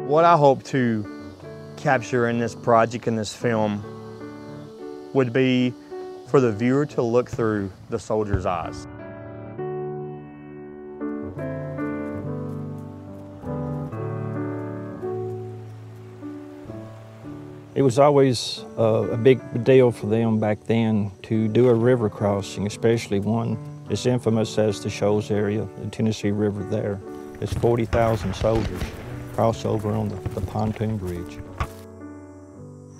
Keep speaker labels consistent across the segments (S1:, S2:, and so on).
S1: What I hope to capture in this project, in this film, would be for the viewer to look through the soldier's eyes.
S2: It was always a big deal for them back then to do a river crossing, especially one as infamous as the Shoals area, the Tennessee River there. There's 40,000 soldiers cross over on the pontoon bridge.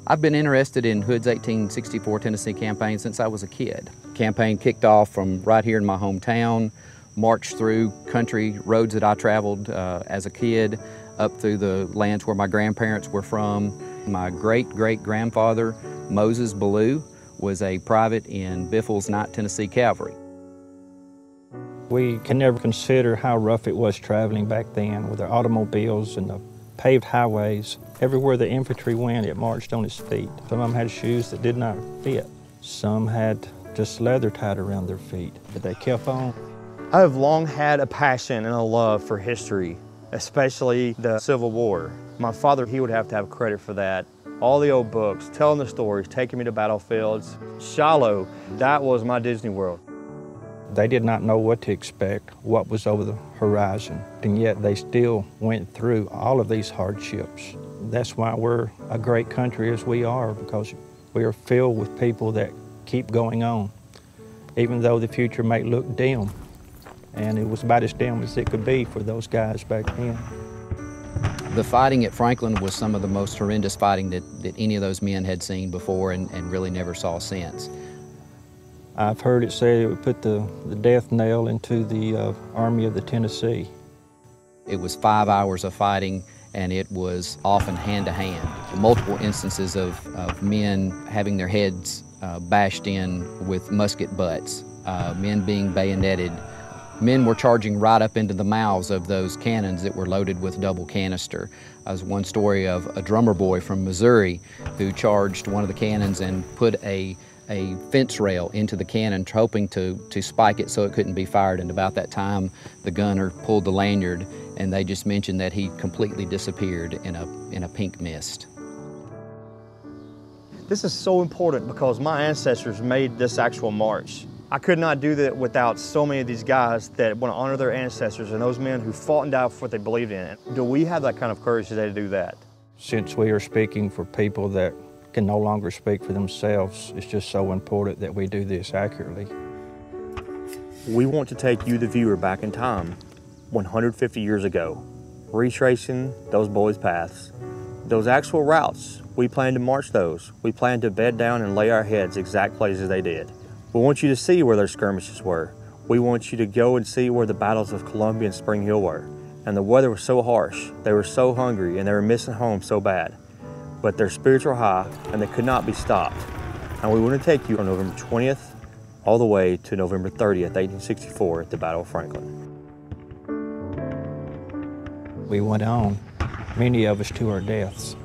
S3: I've been interested in Hood's 1864 Tennessee campaign since I was a kid. Campaign kicked off from right here in my hometown, marched through country roads that I traveled as a kid, up through the lands where my grandparents were from. My great-great-grandfather, Moses Ballou, was a private in Biffle's 9th Tennessee Cavalry.
S2: We can never consider how rough it was traveling back then with the automobiles and the paved highways. Everywhere the infantry went, it marched on its feet. Some of them had shoes that did not fit. Some had just leather tied around their feet, but they kept on.
S1: I have long had a passion and a love for history, especially the Civil War. My father, he would have to have credit for that. All the old books, telling the stories, taking me to battlefields. Shiloh, that was my Disney World.
S2: They did not know what to expect, what was over the horizon, and yet they still went through all of these hardships. That's why we're a great country as we are, because we are filled with people that keep going on, even though the future may look dim. And it was about as dim as it could be for those guys back then.
S3: The fighting at Franklin was some of the most horrendous fighting that any of those men had seen before and really never saw since.
S2: I've heard it say it would put the death nail into the Army of the Tennessee.
S3: It was 5 hours of fighting, and it was often hand-to-hand. Multiple instances of men having their heads bashed in with musket butts, men being bayoneted. Men were charging right up into the mouths of those cannons that were loaded with double canister. There's one story of a drummer boy from Missouri who charged one of the cannons and put a fence rail into the cannon, hoping to spike it so it couldn't be fired. And about that time, the gunner pulled the lanyard, and they just mentioned that he completely disappeared in a pink mist.
S1: This is so important because my ancestors made this actual march. I could not do that without so many of these guys that want to honor their ancestors and those men who fought and died for what they believed in. Do we have that kind of courage today to do that?
S2: Since we are speaking for people that can no longer speak for themselves, it's just so important that we do this accurately.
S1: We want to take you, the viewer, back in time 150 years ago, retracing those boys' paths, those actual routes. We plan to march those. We plan to bed down and lay our heads exact places they did. We want you to see where their skirmishes were. We want you to go and see where the battles of Columbia and Spring Hill were. And the weather was so harsh, they were so hungry, and they were missing home so bad. But their spirits were high, and they could not be stopped. And we want to take you on November 20th all the way to November 30th, 1864 at the Battle of Franklin.
S2: We went on, many of us to our deaths.